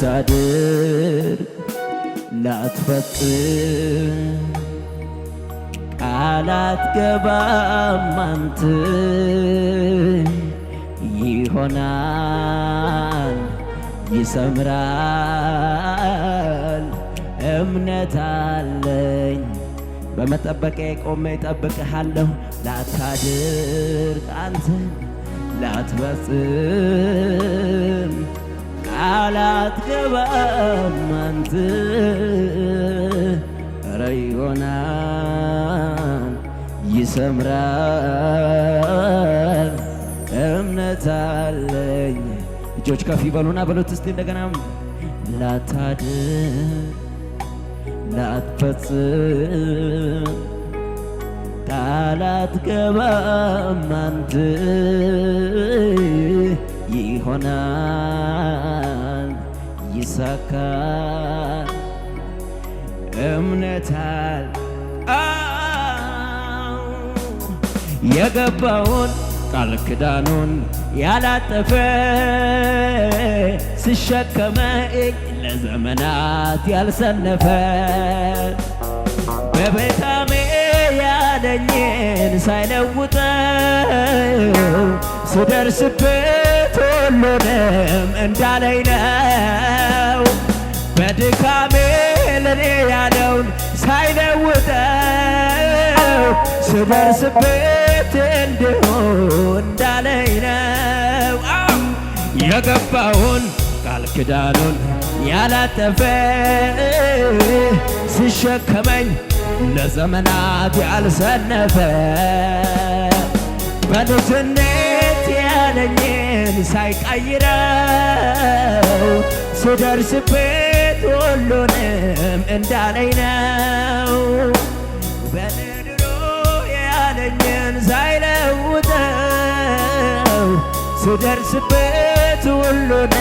ላታድር ላትፈጽም ቃል አትገባም አንተ ይሆናል ይሰምራል እምነት አለኝ በመጠበቄ ቆሜ እጠብቅሃለሁ ላታድር አንተ ላትፈጽም ቃል አትገባም አንተ ኧረ ይሆናል ይሰምራል እምነት አለኝ። እጆች ከፍ ይበሉና በሉት እስቲ እንደገና ላታድር ላትፈጽም ቃል አትገባም አንተ ይሆናል ይሳካል እምነት አለ የገባውን ቃል ኪዳኑን ያላጠፈ ሲሸከመኝ ለዘመናት ያልሰነፈ በቤታሜ ያለኝን ሳይለውጠው ስደርስበት ሁሉንም እንዳለኝ ነው። በድካሜ ለኔ ያለውን ሳይለውጠው ስደርስበት እንዲሁ እንዳለኝ ነው። የገባውን ቃል ኪዳኑን ያላጠፈ ሲሸከመኝ ለዘመናት ያልሰነፈ በልጅነት ያለኝን ሳይቀይረው ስደርስበት ሁሉንም እንዳለኝ ነው። በድሮ ያለኝን ሳይለውጠው ስደርስበት ሁሉንም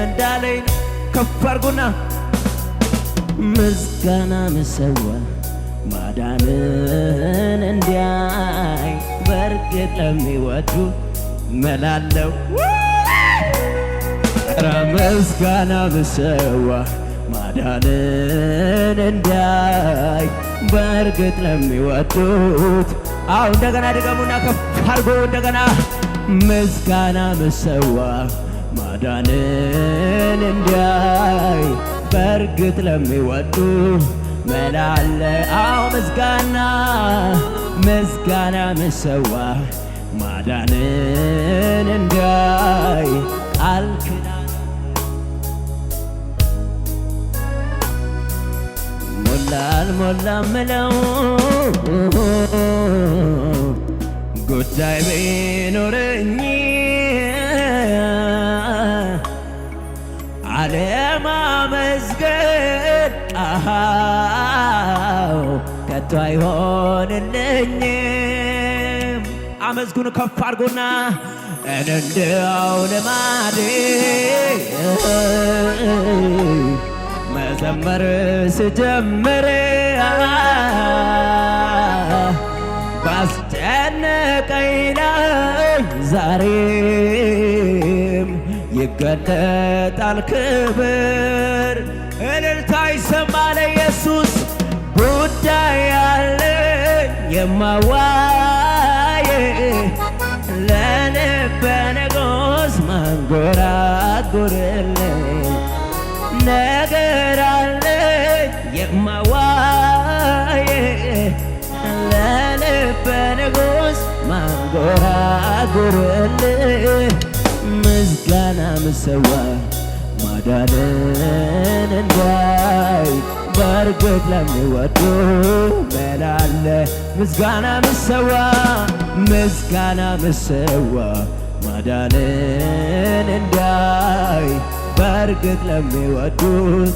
እንዳለኝ ነው። ከፍ አድርጉና ምስጋና ምሰዋ ማዳንን እንዲያይ በርግጥ ለሚወዱ መላለው ኧረ ምስጋና ምሰዋ ማዳንን እንዲያይ በርግጥ ለሚወዱት አው እንደገና ድገሙና ከፍ አድርጎ እንደገና ምስጋና ምሰዋ ማዳንን እንዲያይ በርግጥ ለሚወዱ መላለ አው ምስጋና ምሰዋ ማዳንን እንዲያይ ቃል ኪዳን ሞላ ምለው ጉዳይ ቢኖረኝ አለማመስገን ከቶ አይሆንልኝም። አመስግኑ ከፍ አድርጎና እንዲያው ልማዴ መዘመር ስጀምር ባስጨነቀኝ ላይ ዛሬም ይገለጣል ክብር እልልታ ይሰማል ኢየሱስ ጉዳይ ያለኝ የማዋይ ለልበ ንጉሥ ማንጎራጉርልኝ ነገር አለኝ የማዋይ ለልበ ንጉሥ ማንጎራጉርልኝ ምስጋና ምሰዋ ማዳንን እንዳይ በርግጥ ለሚወዱ መላለ ምስጋና ምሰዋ ማዳንን እንዳይ በርግጥ ለሚወዱት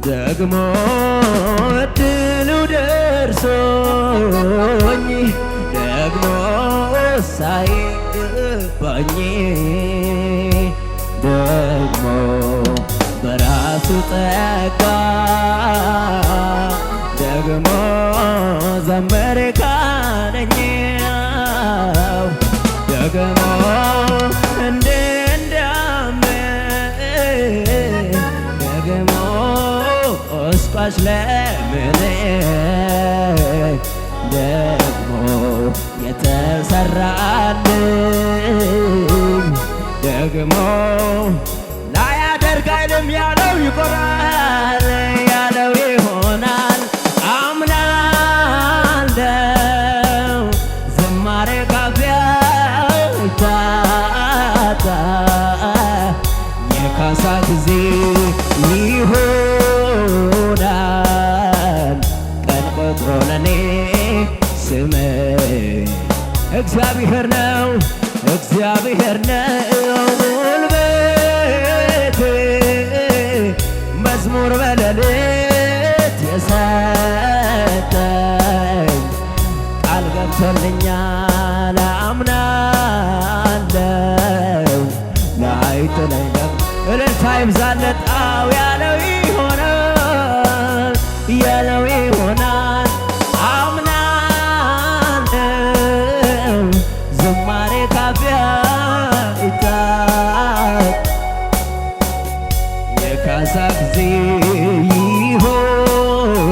ደግሞ እድሉ ደርሶኝ ደግሞ ሳይገባኝ ደግሞ በራሱ ጸጋ ደግሞ ዘመሬ ካነኝ ደግሞ ገባሽ ለምን ደግሞ የተሰራልኝ ደግሞ ላያደርግ አይልም ያለው ይቆራል ያለው ይሆናል አምናለው ዝማሬ ካፊያ ይታጣ የካሳ ጊዜ ይሆናል ቀን ቆጥሮ ለኔ ስም እግዚአብሔር ነው እግዚአብሔር ነው ጉልበቴ መዝሙር በሌሊት የሰጠኝ ቃል ገብቶልኛል አምናለው ላይጥለኝ እልልታ ይብዛለት አው ያለው ይሆናል ያለው ይሆናል አምናለው ዝማሬ ካፊያ ይታጥ የካሳ ጊዜ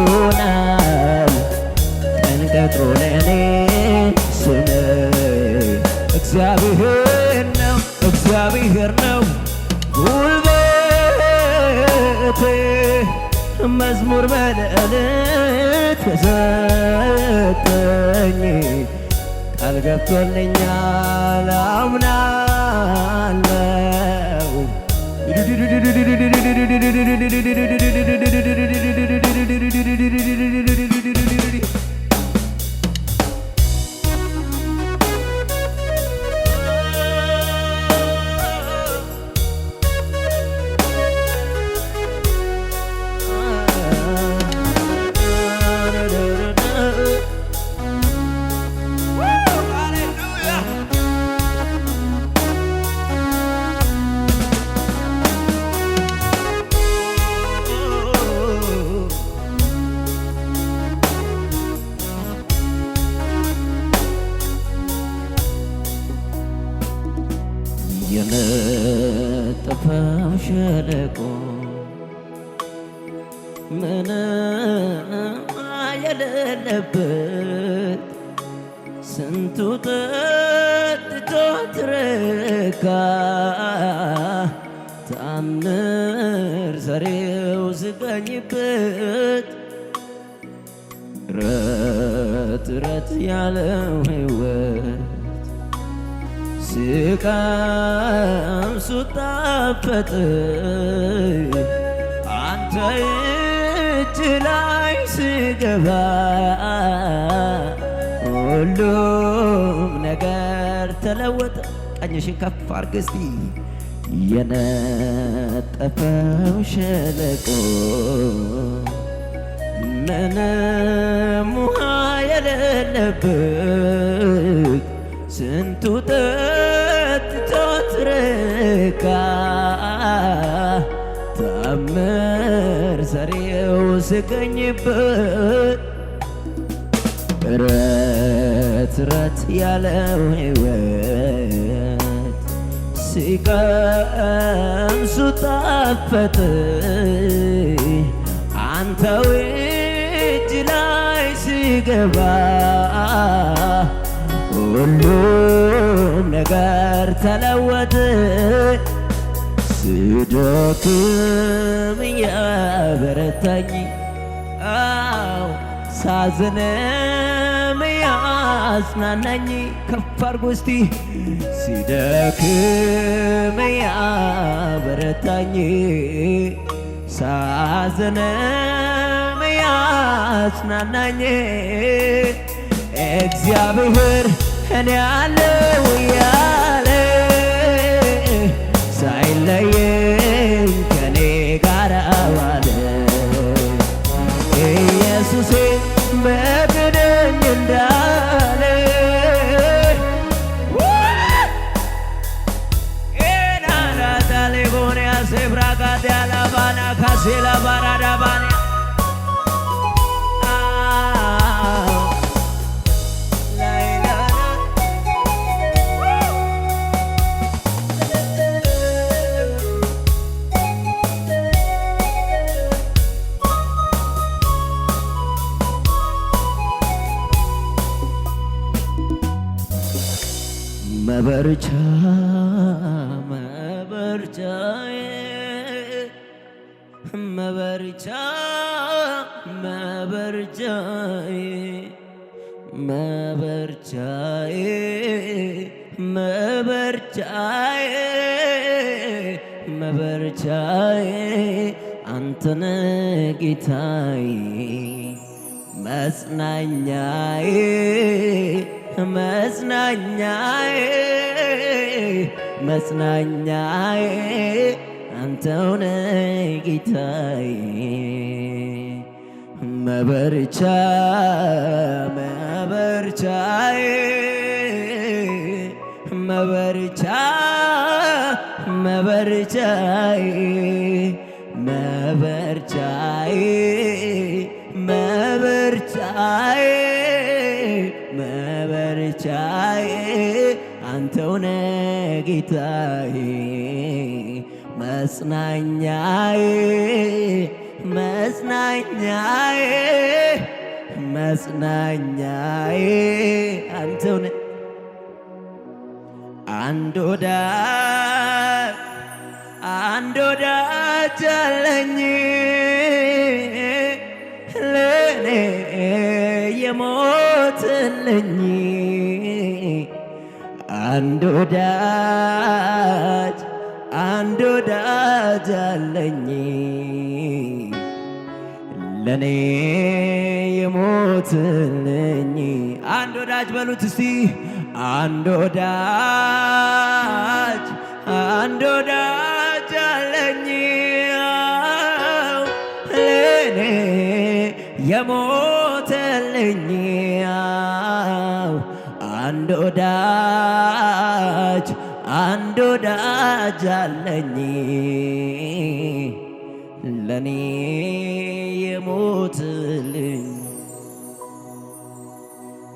ይሆናል ቀን ቀጥሮ ለኔ ስም እግዚአብሔር ነው እግዚአብሔር ነው ጉልበቴ መዝሙር በሌሊት የሰጠኝ ቃል ገብቶልኛል አምናለው የነጠፈው ሸለቆ ምንም የሌለበት ስንቱ ጠጥቶ ትረካ ተአምር ሰሪው ስገኝበት ረት ረት ያለው ሕይወት ስቀምሱ ጣፈጥ አንተ እጅ ላይ ስገባ ሁሉም ነገር ተለወጠ። ቀኝሽን ከፍ አድርግ እስቲ። የነጠፈው ሸለቆ ምንም ውሃ የሌለበት ስንቱ ጠጥቶት ረካ ተአምር ሰሪው ስገኝበት ረት ረት ያለው ሕይወት ሲቀምሱ ጣፈጥ አንተው እጅ ላይ ሲገባ ሁሉም ነገር ተለወጠ። ስደክም ያበረታኝ ሳዝንም ያጽናናኝ ከፍ አድርጎ እስቲ ሲደክም ያበረታኝ ሳዝንም ያጽናናኝ እግዚአብሔር እኔ ያለው ያለ ሳይለየኝ ከኔ ጋር ዋለ ኢየሱሴ በግደኝ እንዳለ ኤናዳታሌ ቦንያ ሴብራጋት ያላባና ካሴላ ባራዳባንያ መበርቻ መበርቻዬ መበርቻ መበርቻዬ መበርቻዬ መበርቻዬ መበርቻዬ አንተነ ጌታዬ መጽናኛዬ መጽናኛዬ መጽናኛዬ አንተውነ ጌታዬ መበርቻ መበርቻዬ መበርቻ መበርቻዬ መበርቻዬ መበርቻዬ መበርቻዬ አንተውነ ጌታዬ መጽናኛዬ መጽናኛዬ መጽናኛዬ አንተውነ አንድ ወዳጅ አለኝ ለኔ የሞተልኝ አንድ ወዳጅ አለኝ ለኔ የሞተልኝ አንድ ወዳጅ በሉት እስቲ አንድ ወዳጅ አለኝ ለኔ የሞተልኝ አንድ ወዳጅ አለኝ ለኔ የሞተልኝ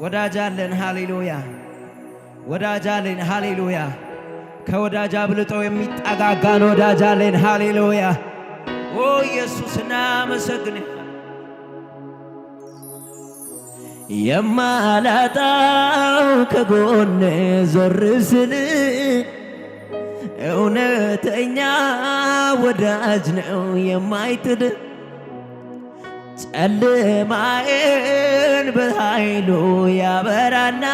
ወዳጅ አለን ሃሌሉያ ወዳጅ አለን ሃሌሉያ ከወዳጅ አብልጦ የሚጠጋጋን ወዳጅ አለን ሃሌሉያ ኦ ኢየሱስ እናመሰግንህ የማላጣው ከጎኔ ዞር ስል እውነተኛ ወዳጅ ነው የማይጥል ጨለማዬን በኃይሉ ያበራና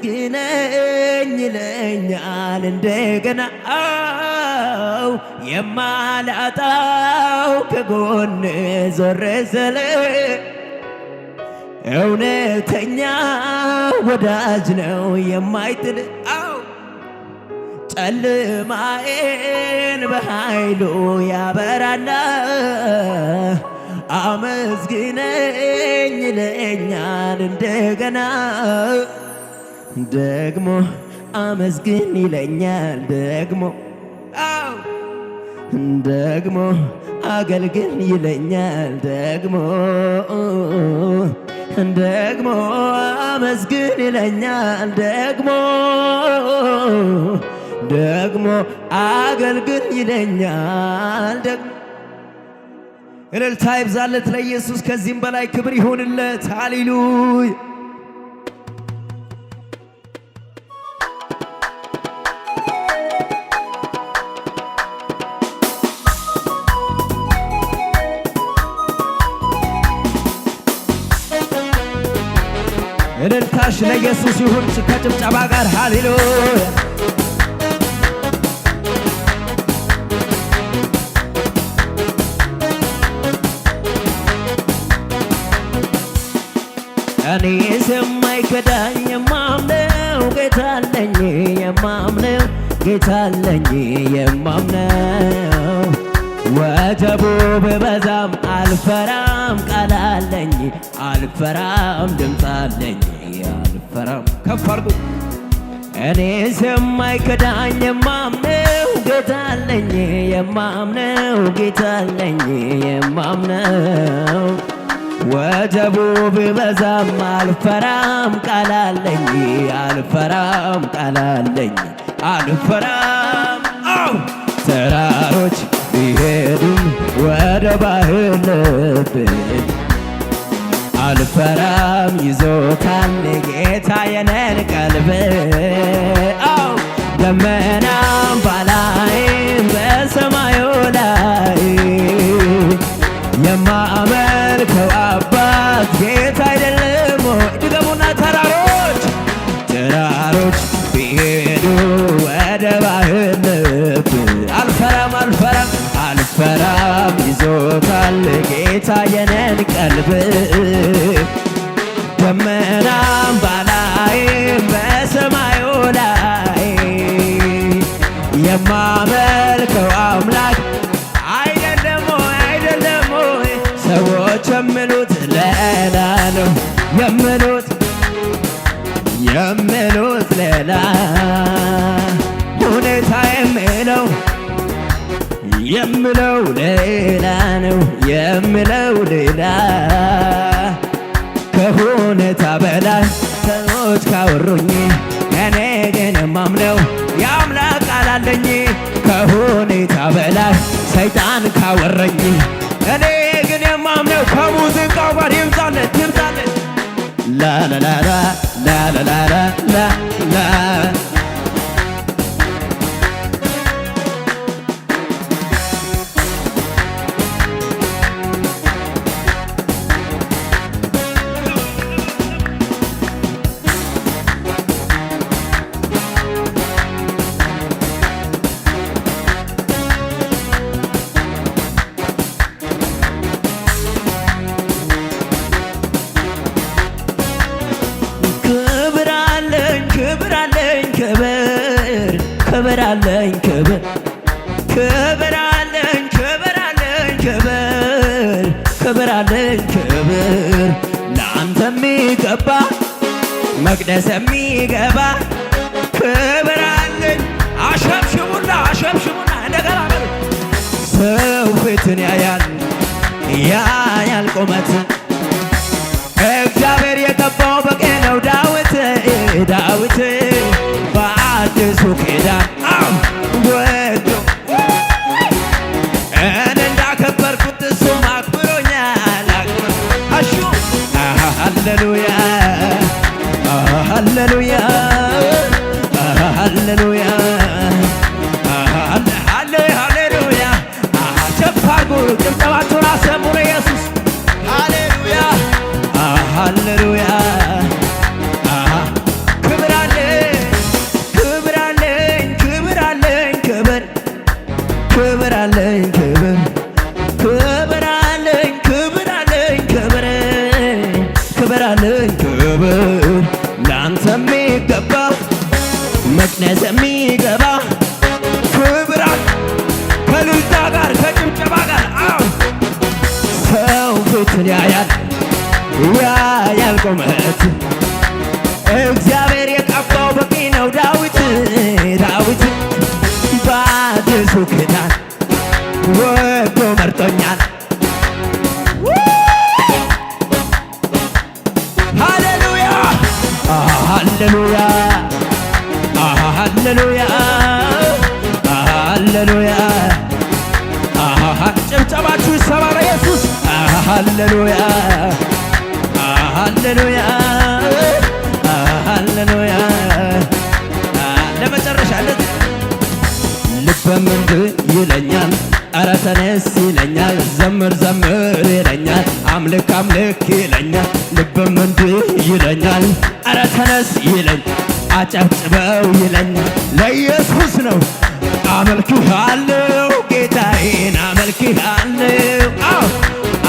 አመስግነኝ ይለኛል እንደገና የማላጣው ከጎኔ ዞር ስል እውነተኛ ወዳጅ ነው የማይጥል ጨለማዬን በኃይሉ ያበራና አመስግነኝ ይለኛል እንደገና ደግሞ አመስግን ይለኛል ደግሞ አገልግል ይለኛል ደግሞ አመስግን ይለኛል ደግሞ አገልግል ይለኛል ደግሞ እልልታ ይብዛለት ለኢየሱስ ከዚህም በላይ ክብር ይሁንለት ሃሌሉያ እልልታሽ ለኢየሱስ ይሁን ከጭብጨባ ጋር ሃሌሉያ እኔስ የማይከዳኝ የማምነው ጌታ አለኝ የማምነው ወጀቡ ብበዛም አልፈራም ቃል አለኝ አልፈራም ድምፅ አለኝ አልፈራም ከፍ አድርጉ እኔስ የማይከዳኝ የማምነው ጌታ አለኝ የማምነው ወጀቡ ቢበዛም አልፈራም ቃል አለኝ አልፈራም ተራሮች ቢሄዱም ወደ ባህር ልብ አልፈራም ይዞታል ጌታ የኔን ቀልብ ደመናም ባላይም በሰማዩ ላይ የማመልከው አባት ጌታ አይደለም ወይ? ድገሙና ተራሮች ቢሄዱ ወደ ባህር ልብ አልፈራም ይዞታል ጌታ የኔን ቀልብ ደመናም ባላይም በሰማዩ ላይ የማመልከው አምላክ አይደለም ወይ? ሰዎች የሚሉት ሌላ ነው የሚሉት ሌላ ሁኔታ የምለው ሌላ ነው የምለው ሌላ ከሁኔታ በላይ ሰዎች ካወሩኝ እኔ ግን የማምነው የአምላክ ቃል አለኝ። ከሁኔታ በላይ ሰይጣን ካወረኝ እኔ ግን የማምነው ከሙዚቃው ጋር ይምጣለት ላላላላ ላላላላ ክብር አለኝ ክብር ለአንተ የሚገባ መቅደስ የሚገባ ክብር አለኝ። አሸብሽቡና እንደገና ሰው ፊትን ያያል ቁመት እግዚአብሔር የቀባው በቂ ነው። ዳዊት በአዲሱ ኪዳን ወዶ እኔ እንዳከበርኩት እሱም አክብሮኛል። አሹ ሃሌሉያ ሃሌሉያ ሃሌሉያ ሃሌሉያ ጨፋርጉ ጭብጨባችሁን አሰሙ ለኢየሱስ ሃሌሉያ ሃሌሉያ ለአንተ የሚገባ መቅደስ የሚገባ ክብር ከልልታ ጋር ከጭብጨባ ጋር ሰው ፊትን ያያል ቁመት እግዚአብሔር የቀባው በቂ ነው። ዳዊት በአዲሱ ኪዳን ወዶ መርጦኛል። ሃሌሉያ ሃሌሉያ ሃሌሉያ ጭብጨባችሁ ይሰማ ለኢየሱስ ሃሌሉያ ሃሌሉያ ሃሌሉያ ለመጨረሻ ልበም እንዲህ ይለኛል፣ ኧረ ተነስ ይለኛል፣ ዘምር ይለኛል፣ አምልክ ይለኛል። ልበም እንዲህ ይለኛል፣ ኧረ ተነስ ይለኛል፣ አጨብጭበው ይለኛል። ለኢየሱስ ነው አመልክሃለሁ ጌታዬን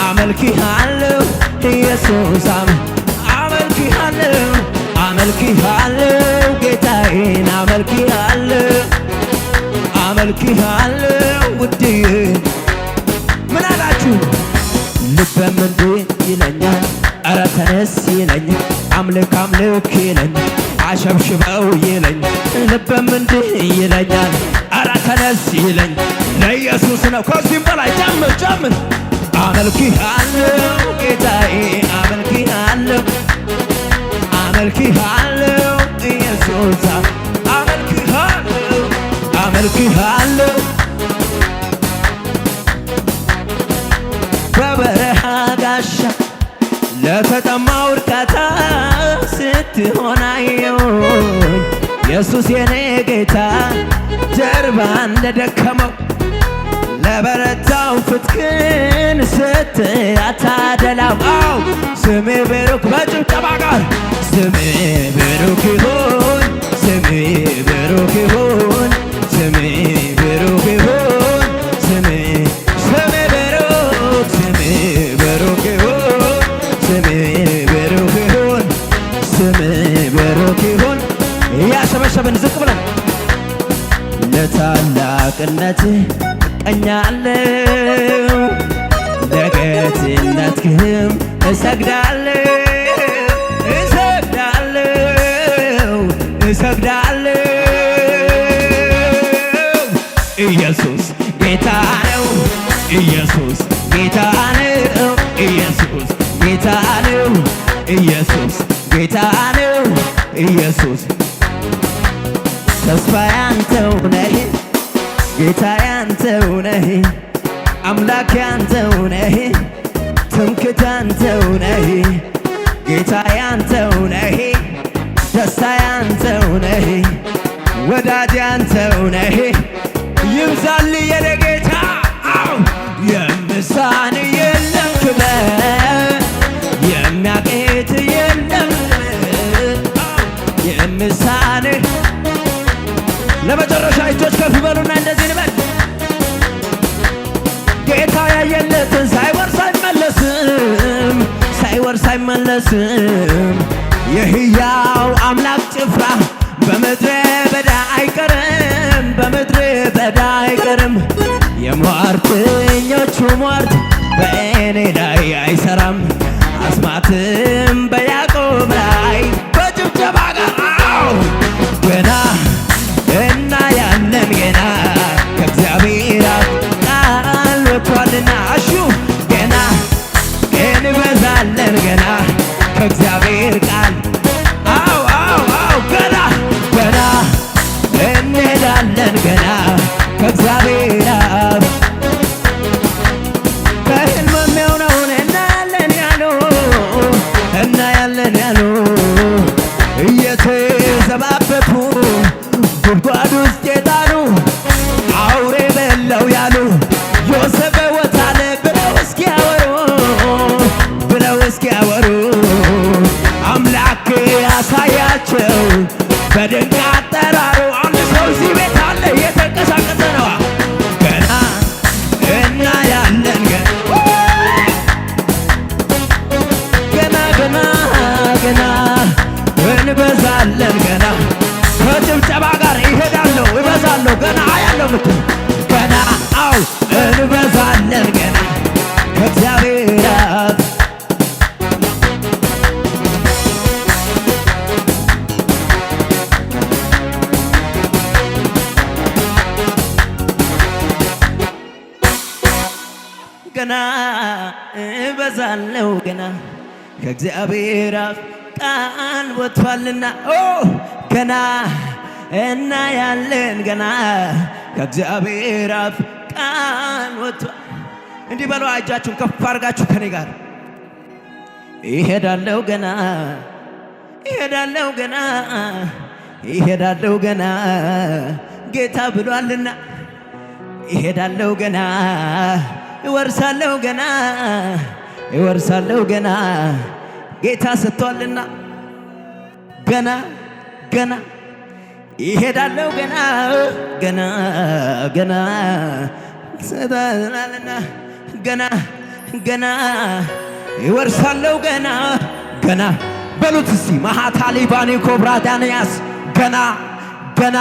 አመልክሃለሁ ኢየሱስ አመልክሃለሁ ጌታዬን አመልክሃለሁ ውድዬ። ምን አላችሁ? ልበም እንዲህ ይለኛል፣ ኧረ ተነስ ይለኛል፣ አምልክ ይለኛል፣ አሸብሽበው ይለኛል። ልበም እንዲህ ይለኛል፣ ኧረ ተነስ ይለኛል። ለኢየሱስ ነው ከዚህም በላይ ጨምር አመልክሃለሁ ጌታዬ አመልክሃለሁ ኢየሱስ አመልክሃለሁ በበረሃ ጋሻ ለተጠማው እርካታ ስትሆን አየሁኝ ኢየሱስ የኔ ጌታ ጀርባ እንደደከመው ለበረታው ፍትክን ስትአታደላው ስሜ ብሩክ በጭብጨባ ጋር ስሜ ብሩክ ይሁን ስሜ ብሩክ ይሁን ስሜ ብሩክ ይሁን ስሜ ብሩክ ስሜ ብሩክ ይሁን ስሜ ብሩክ ይሁን ስሜ ብሩክ ይሁን። እያሸበሸብን ዝቅ ብለን ለታላቅነትህ እቀኛለሁ ለጌትነትህም እሰግዳለሁ ኢየሱስ ጌታ ነው ኢየሱስ ጌታ ነው ኢየሱስ ጌታ ነው ኢየሱስ ጌታ ነው ኢየሱስ ተስፋ ያንተው ነህ ጌታ ያንተው ነህ አምላክ ያንተው ነህ ትምክህት ያንተው ነህ ጌታ ያንተው ነህ ደስታ ያንተው ነህ ወዳጅ ያንተው ነህ ይብዛል የኔ ጌታ የምሳን የለም ክብር የሚያቄት የለም የምሳን ለመጨረሻ እጆች ከፍ በሉና እንደዚህ ንበል ጌታ ያየለትን ሳይወርስ አይመለስም የሕያው አምላክ ጭፍራ በምድረ በዳ አይቀርም በምድረ በዳ አይቀርም የሟርተኞቹ ሟርት በእኔ ላይ አይሰራም አስማትም በያዕቆብ ላይ በጭብጨባ ጋር ገና እና ያለን ገና ከእግዚአብሔር አፍ ቃል ወጥቷልና አሹ ገና እንበዛለን ገና ከእግዚአብሔር ቃል ገና እንሄዳለን ገና ከእግዚአብሔር አፍ ከሕልም የሚሆነውን እናያለን ያሉ እየተዘባበቱ ጉድጓድ ውስጥ የጣሉ አውሬ በለው ያሉ ዮሴፍ ሕይወት አለ ብለው እስኪያወሩ አምላክ ያሳያቸው በድንቅ አጠራሩ አንድ ሰው እዚህ ቤት አለ እየተንቀሳቀሰ ነው ገና እናያለን ገና እንበዛለን ገና ከጭብጨባ ጋር ይሄዳለሁ እበዛለሁ ገና አያለሁ ምትል ገና እንበዛለን ገና ከእግዚአብሔር አፍ ገና እበዛለሁ ገና ከእግዚአብሔር አፍ ቃል ወጥቷልና ገና እናያለን ገና ከእግዚአብሔር አፍ ቃል ወጥቷል። እንዲህ በሉ እጃችሁን ከፍ አድርጋችሁ ከኔ ጋር ይሄዳለሁ ገና ይሄዳለሁ ገና ጌታ ብሏልና ይሄዳለሁ ገና እወርሳለሁ ገና ጌታ ሰጥቷልና ገና ይሄዳለሁ ገና ሰጥቷልና ገና እወርሳለሁ ገና በሉት እስቲ ማሃታሊ ባኒ ኮብራ ዳንያስ ገና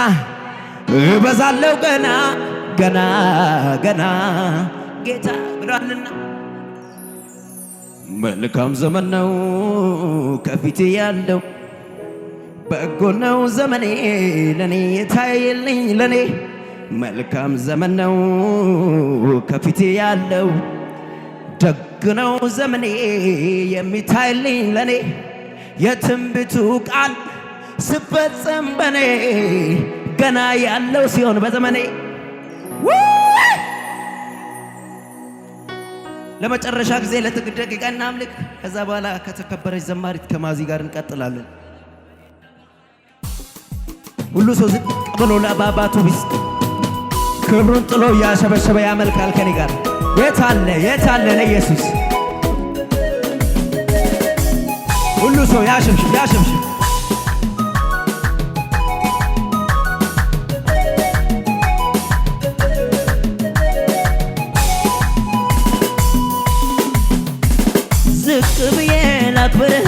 እበዛለሁ ገና ጌታ ብሏልና መልካም ዘመን ነው ከፊቴ ያለው በጎ ነው ዘመኔ ለኔ የታየልኝ ለኔ መልካም ዘመን ነው ከፊቴ ያለው ደግ ነው ዘመኔ የሚታየልኝ ለኔ የትንቢቱ ቃል ስፈጸም በኔ ገና ያለው ሲሆን በዘመኔ ለመጨረሻ ጊዜ ለጥቂት ደቂቃ እናምልክ። ከዛ በኋላ ከተከበረች ዘማሪት ከማዚ ጋር እንቀጥላለን። ሁሉ ሰው ዝቅ ብሎ ለአባቱ ቢስ ክብሩን ጥሎ ያሸበሸበ ያመልካል ከኔ ጋር። የት አለ ለኢየሱስ? ሁሉ ሰው ያሸብሽብ ዝቅ ብዬ ላክብርህ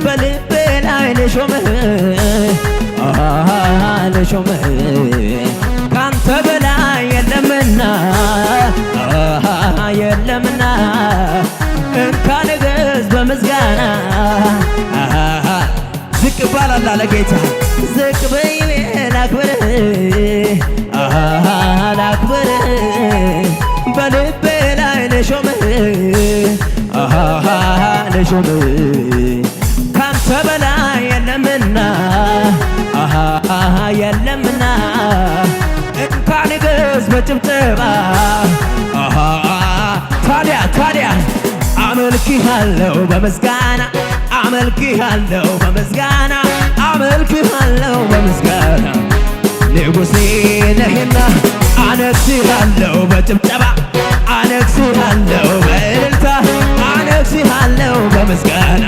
በልቤ ላይ ልሾምህ ካንተ በላይ የለምና እንካ ንገስ በምስጋና ዝቅ ባላላ ለጌታ ዝቅ ብዬ ላክብርህ በልቤ ላይ ልሾምህ ካንተ በላይ የለምና እንካ ንገስ በጭብጨባ ታዲያ አመልክሃለሁ በምስጋና ንጉሴ ነህና አነግሥሃለሁ በጭብጨባ አነግሥሃለሁ በእልልታ አነግሥሃለሁ በምስጋና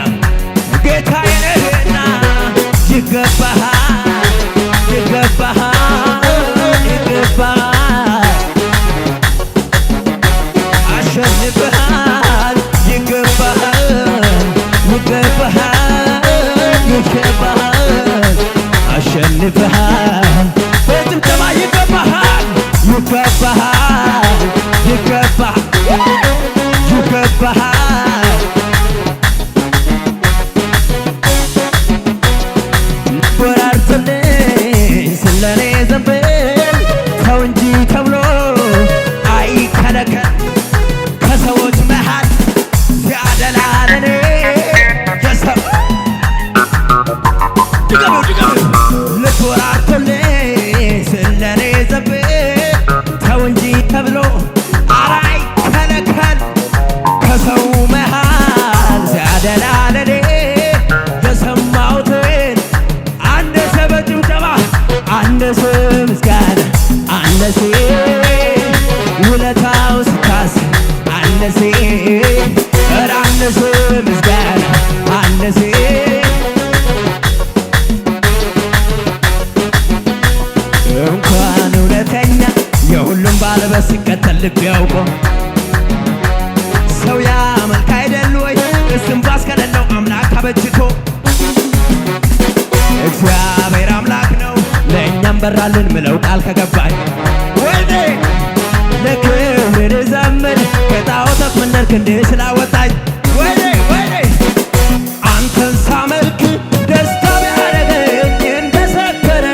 ጌታዬ ነህና ይገባሃል አሸንፈሃል አሸንፈሃል በጭብጨባ ይገባሃል ወራርተልኝ ስለኔ ዘንብል ተው እንጂ ተብሎ አይከለከል ከሰዎች መሃል ሲያደላ ለኔ የሰው ልትወራርተልኝ ስለኔ ዘንብል ተው እንጂ ተብሎ አይከለከል ከሰው መሃል ሲያደላ ለኔ የሰማሁትን አነሰ በጭብጨባ አነሰ ምስጋና አነሰ ውለታው ስታስብ አነሰ ኧረ አነሰ ምስጋና አነሰ እንኳን እውነተኛ የሁሉም ባለበት ሲከተል ልብ ያውቆ ሰው ያመልክ አይደል ወይ እስትንፋስ ከሌለው አምላክ አበጅቶ እግዚአብሔር አምላክ ነው ለእኛም በራልን ምለው ቃል ከገባኝ ወይኔ ለክብር ዘምር ከጣዖታት መንደር ክንድ ስላወጣኝ ወይኔ አንተን ሳመልክ ደስታ ቢያደርገኝ እንደሰከረ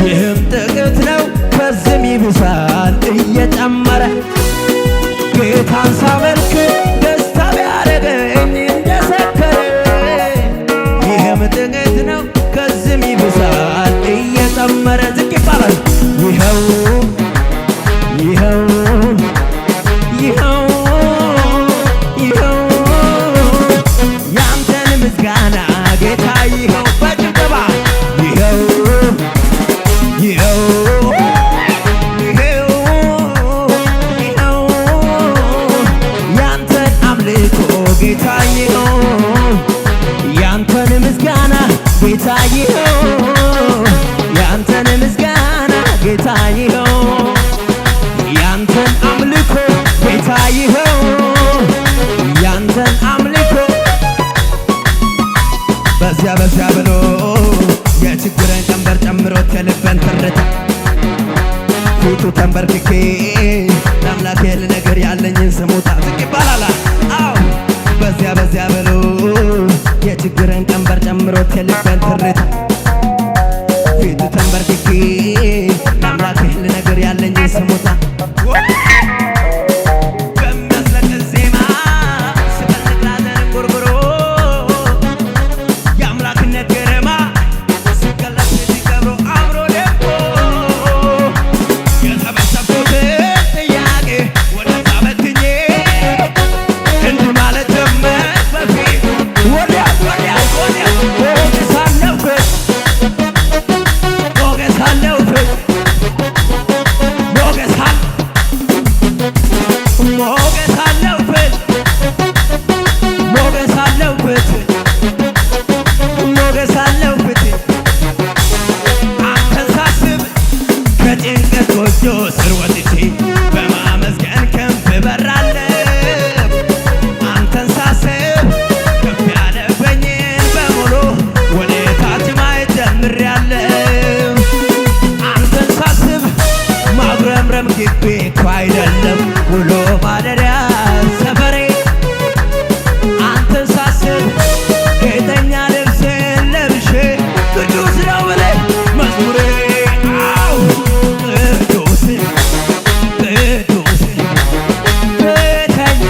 ይህም ጥቂት ነው ከዚህም ይብሳል እየጨመረ ጌታን ሳመልክ ደስታ ቢያደርገኝ እንደሰከረ ይህም ጥቂት ነው ከዚህም ይብሳል እየጨመረ ዝቅ ይባላል ይኸው ያንተን ምስጋና ጌታ ይኸው በጭብጨባ ይኸው ያንተን አምልኮ ጌታ ይኸው ያንተን ምስጋና ጌታ ይኸው ያንተን ምስጋና ጌታ ይኸው ያንተን አምልኮ ጌታ ይኸው ያንተን አምልኮ በዚያ ብሎ የችግርን ቀንበር ጨምሮት የልቤን ትርታ ፊቱ ተንበርክኬ ለአምላኬ ልነግር ያለኝን ስሙታ ዝቅ ይባላል። አዎ በዚያ ብሎ የችግርን ቀንበር ጨምሮት የልቤን ትርታ ፊቱ ተንበርክኬ ለአምላኬ ልነግር ያለኝን ስሙታ በሚያስለቅስ ዜማ ስፈልግ ላዘን ጉርጉሮ የአምላክነት ግርማ ሲገለጥ ሲከብሮ አምሮ ደግሞ የተበሳ ቤቱ አይደለም ውሎ ማደሪያ ሰፈሬ አንተን ሳስብ ጌጠኛ ልብሴን ለብሼ ቅዱስ ነው ብለህ መዝሙሬ ቅዱስ ቅዱስ ቤተኛ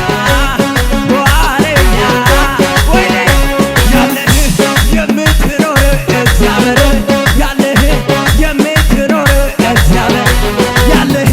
ዋለኛ ወይኔ ያለህ የምትኖር እግዚአብሔር ያለህ የምትኖር እግዚአብሔር ያለህ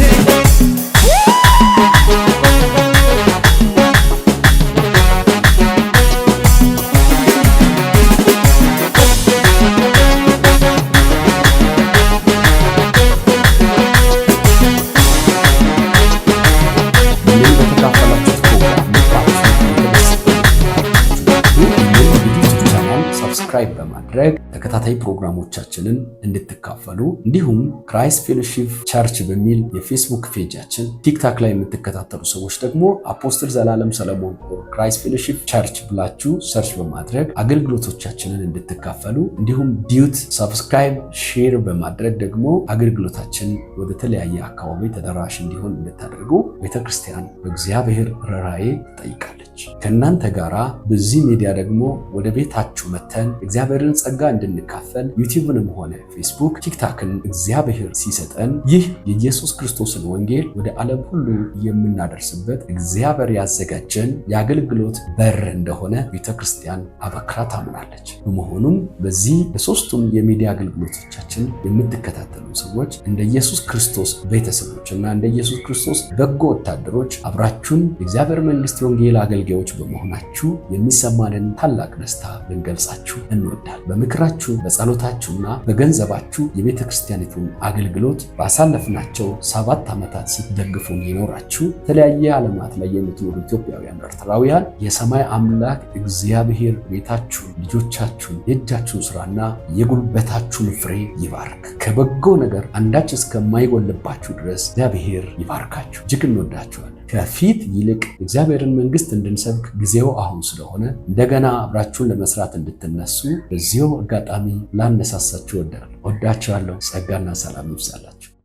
ሰብስክራይብ በማድረግ ተከታታይ ፕሮግራሞቻችንን እንድትካፈሉ እንዲሁም ክራይስት ፌሎሺፕ ቸርች በሚል የፌስቡክ ፔጃችን ቲክታክ ላይ የምትከታተሉ ሰዎች ደግሞ አፖስትል ዘላለም ሰለሞን ክራይስት ፌሎሺፕ ቸርች ብላችሁ ሰርች በማድረግ አገልግሎቶቻችንን እንድትካፈሉ እንዲሁም ዲዩት ሰብስክራይብ ሼር በማድረግ ደግሞ አገልግሎታችን ወደ ተለያየ አካባቢ ተደራሽ እንዲሆን እንድታደርጉ ቤተክርስቲያን በእግዚአብሔር ርኅራኄ ትጠይቃለች። ከእናንተ ጋራ በዚህ ሚዲያ ደግሞ ወደ ቤታችሁ መተን እግዚአብሔርን ጸጋ እንድንካፈል ዩቲዩብንም ሆነ ፌስቡክ ቲክታክን እግዚአብሔር ሲሰጠን ይህ የኢየሱስ ክርስቶስን ወንጌል ወደ ዓለም ሁሉ የምናደርስበት እግዚአብሔር ያዘጋጀን የአገልግሎት በር እንደሆነ ቤተክርስቲያን አበክራ ታምናለች። በመሆኑም በዚህ በሶስቱም የሚዲያ አገልግሎቶቻችን የምትከታተሉ ሰዎች እንደ ኢየሱስ ክርስቶስ ቤተሰቦች እና እንደ ኢየሱስ ክርስቶስ በጎ ወታደሮች አብራችሁን የእግዚአብሔር መንግስት የወንጌል አገልጋዮች በመሆናችሁ የሚሰማንን ታላቅ ደስታ ልንገልጻችሁ እንወዳለን። በምክራችሁ በጸሎታችሁና በገንዘባችሁ የቤተ ክርስቲያኒቱን አገልግሎት ባሳለፍናቸው 7 ዓመታት ስትደግፉን የኖራችሁ የተለያየ ዓለማት ላይ የምትኖሩ ኢትዮጵያውያን፣ ኤርትራውያን የሰማይ አምላክ እግዚአብሔር ቤታችሁን፣ ልጆቻችሁን፣ የእጃችሁን ስራና የጉልበታችሁን ፍሬ ይባርክ። ከበጎ ነገር አንዳች እስከማይጎልባችሁ ድረስ እግዚአብሔር ይባርካችሁ። እጅግ እንወዳችኋለን። ከፊት ይልቅ እግዚአብሔርን መንግስት እንድንሰብክ ጊዜው አሁን ስለሆነ እንደገና አብራችሁን ለመስራት እንድትነሱ በዚሁ አጋጣሚ ላነሳሳችሁ ወዳችኋለሁ። ጸጋና ሰላም ይብዛላችሁ።